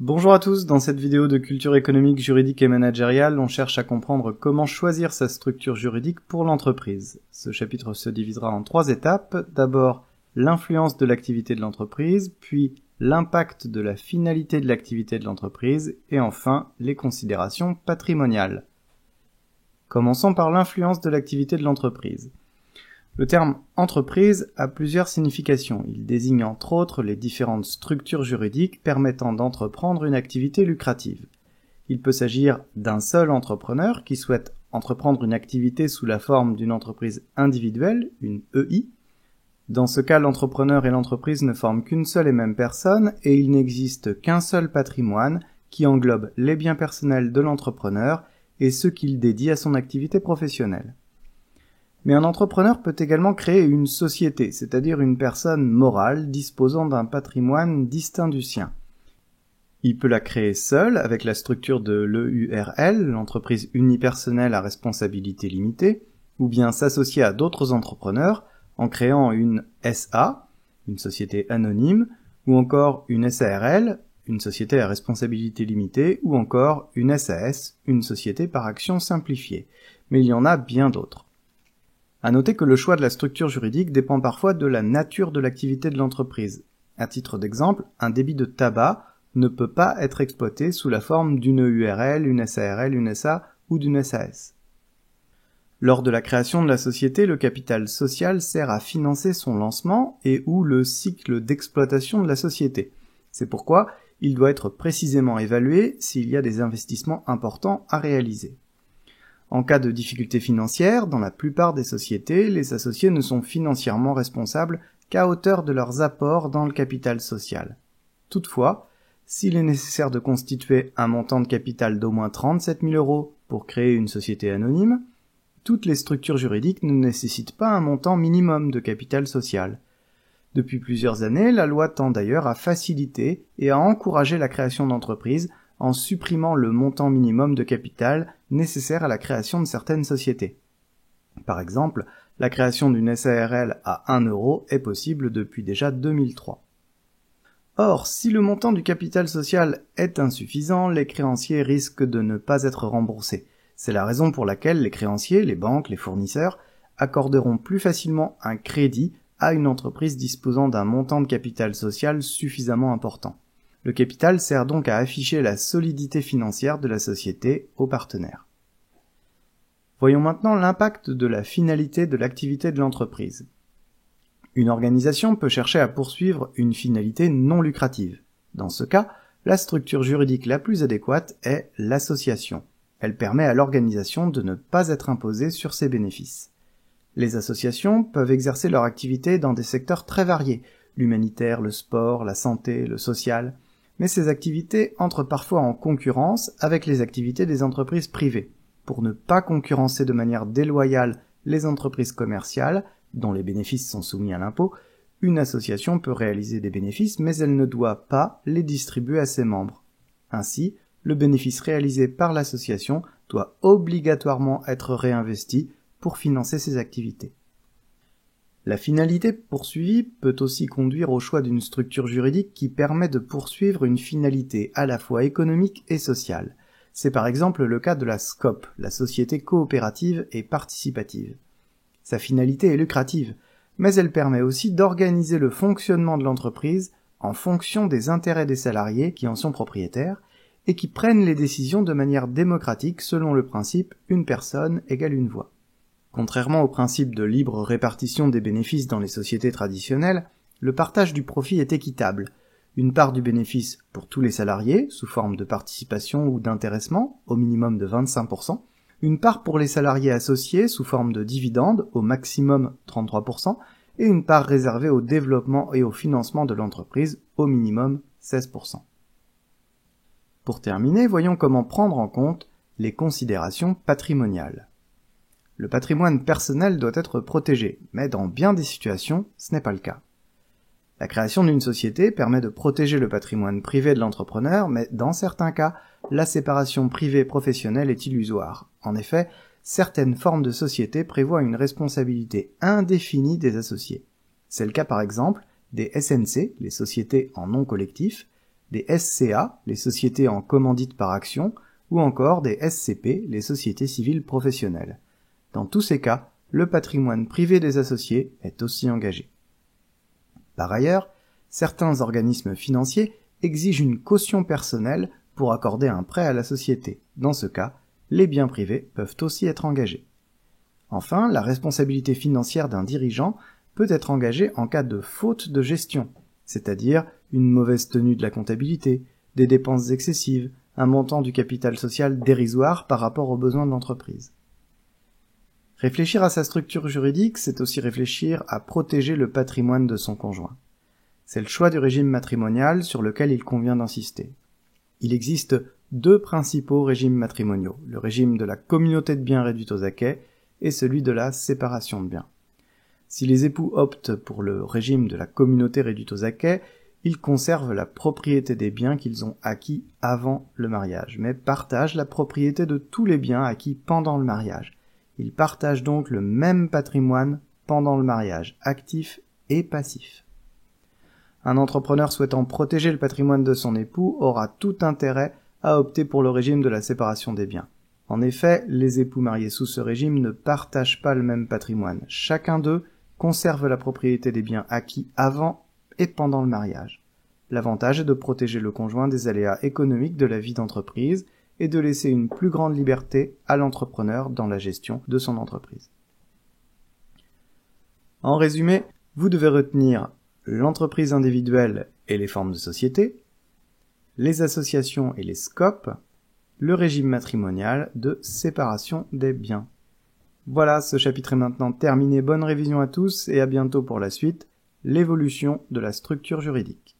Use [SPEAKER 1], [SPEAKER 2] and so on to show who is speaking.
[SPEAKER 1] Bonjour à tous, dans cette vidéo de culture économique, juridique et managériale, on cherche à comprendre comment choisir sa structure juridique pour l'entreprise. Ce chapitre se divisera en 3 étapes. D'abord, l'influence de l'activité de l'entreprise, puis l'impact de la finalité de l'activité de l'entreprise, et enfin, les considérations patrimoniales. Commençons par l'influence de l'activité de l'entreprise. Le terme « entreprise » a plusieurs significations. Il désigne entre autres les différentes structures juridiques permettant d'entreprendre une activité lucrative. Il peut s'agir d'un seul entrepreneur qui souhaite entreprendre une activité sous la forme d'une entreprise individuelle, une EI. Dans ce cas, l'entrepreneur et l'entreprise ne forment qu'une seule et même personne et il n'existe qu'un seul patrimoine qui englobe les biens personnels de l'entrepreneur et ceux qu'il dédie à son activité professionnelle. Mais un entrepreneur peut également créer une société, c'est-à-dire une personne morale disposant d'un patrimoine distinct du sien. Il peut la créer seul avec la structure de l'EURL, l'entreprise unipersonnelle à responsabilité limitée, ou bien s'associer à d'autres entrepreneurs en créant une SA, une société anonyme, ou encore une SARL, une société à responsabilité limitée, ou encore une SAS, une société par action simplifiée. Mais il y en a bien d'autres. À noter que le choix de la structure juridique dépend parfois de la nature de l'activité de l'entreprise. À titre d'exemple, un débit de tabac ne peut pas être exploité sous la forme d'une EURL, une SARL, une SA ou d'une SAS. Lors de la création de la société, le capital social sert à financer son lancement et ou le cycle d'exploitation de la société. C'est pourquoi il doit être précisément évalué s'il y a des investissements importants à réaliser. En cas de difficultés financières, dans la plupart des sociétés, les associés ne sont financièrement responsables qu'à hauteur de leurs apports dans le capital social. Toutefois, s'il est nécessaire de constituer un montant de capital d'au moins 37 000 € pour créer une société anonyme, toutes les structures juridiques ne nécessitent pas un montant minimum de capital social. Depuis plusieurs années, la loi tend d'ailleurs à faciliter et à encourager la création d'entreprises en supprimant le montant minimum de capital nécessaire à la création de certaines sociétés. Par exemple, la création d'une SARL à 1 € est possible depuis déjà 2003. Or, si le montant du capital social est insuffisant, les créanciers risquent de ne pas être remboursés. C'est la raison pour laquelle les créanciers, les banques, les fournisseurs, accorderont plus facilement un crédit à une entreprise disposant d'un montant de capital social suffisamment important. Le capital sert donc à afficher la solidité financière de la société aux partenaires. Voyons maintenant l'impact de la finalité de l'activité de l'entreprise. Une organisation peut chercher à poursuivre une finalité non lucrative. Dans ce cas, la structure juridique la plus adéquate est l'association. Elle permet à l'organisation de ne pas être imposée sur ses bénéfices. Les associations peuvent exercer leur activité dans des secteurs très variés, l'humanitaire, le sport, la santé, le social, mais ces activités entrent parfois en concurrence avec les activités des entreprises privées. Pour ne pas concurrencer de manière déloyale les entreprises commerciales, dont les bénéfices sont soumis à l'impôt, une association peut réaliser des bénéfices, mais elle ne doit pas les distribuer à ses membres. Ainsi, le bénéfice réalisé par l'association doit obligatoirement être réinvesti pour financer ses activités. La finalité poursuivie peut aussi conduire au choix d'une structure juridique qui permet de poursuivre une finalité à la fois économique et sociale. C'est par exemple le cas de la SCOP, la Société coopérative et participative. Sa finalité est lucrative, mais elle permet aussi d'organiser le fonctionnement de l'entreprise en fonction des intérêts des salariés qui en sont propriétaires et qui prennent les décisions de manière démocratique selon le principe « une personne égale une voix ». Contrairement au principe de libre répartition des bénéfices dans les sociétés traditionnelles, le partage du profit est équitable. Une part du bénéfice pour tous les salariés, sous forme de participation ou d'intéressement, au minimum de 25%, une part pour les salariés associés, sous forme de dividendes, au maximum 33%, et une part réservée au développement et au financement de l'entreprise, au minimum 16%. Pour terminer, voyons comment prendre en compte les considérations patrimoniales. Le patrimoine personnel doit être protégé, mais dans bien des situations, ce n'est pas le cas. La création d'une société permet de protéger le patrimoine privé de l'entrepreneur, mais dans certains cas, la séparation privée-professionnelle est illusoire. En effet, certaines formes de société prévoient une responsabilité indéfinie des associés. C'est le cas par exemple des SNC, les sociétés en nom collectif, des SCA, les sociétés en commandite par action, ou encore des SCP, les sociétés civiles professionnelles. Dans tous ces cas, le patrimoine privé des associés est aussi engagé. Par ailleurs, certains organismes financiers exigent une caution personnelle pour accorder un prêt à la société. Dans ce cas, les biens privés peuvent aussi être engagés. Enfin, la responsabilité financière d'un dirigeant peut être engagée en cas de faute de gestion, c'est-à-dire une mauvaise tenue de la comptabilité, des dépenses excessives, un montant du capital social dérisoire par rapport aux besoins de l'entreprise. Réfléchir à sa structure juridique, c'est aussi réfléchir à protéger le patrimoine de son conjoint. C'est le choix du régime matrimonial sur lequel il convient d'insister. Il existe deux principaux régimes matrimoniaux, le régime de la communauté de biens réduite aux acquêts et celui de la séparation de biens. Si les époux optent pour le régime de la communauté réduite aux acquêts, ils conservent la propriété des biens qu'ils ont acquis avant le mariage, mais partagent la propriété de tous les biens acquis pendant le mariage. Ils partagent donc le même patrimoine pendant le mariage, actif et passif. Un entrepreneur souhaitant protéger le patrimoine de son époux aura tout intérêt à opter pour le régime de la séparation des biens. En effet, les époux mariés sous ce régime ne partagent pas le même patrimoine. Chacun d'eux conserve la propriété des biens acquis avant et pendant le mariage. L'avantage est de protéger le conjoint des aléas économiques de la vie d'entreprise et de laisser une plus grande liberté à l'entrepreneur dans la gestion de son entreprise. En résumé, vous devez retenir l'entreprise individuelle et les formes de société, les associations et les scopes, le régime matrimonial de séparation des biens. Voilà, ce chapitre est maintenant terminé. Bonne révision à tous et à bientôt pour la suite, l'évolution de la structure juridique.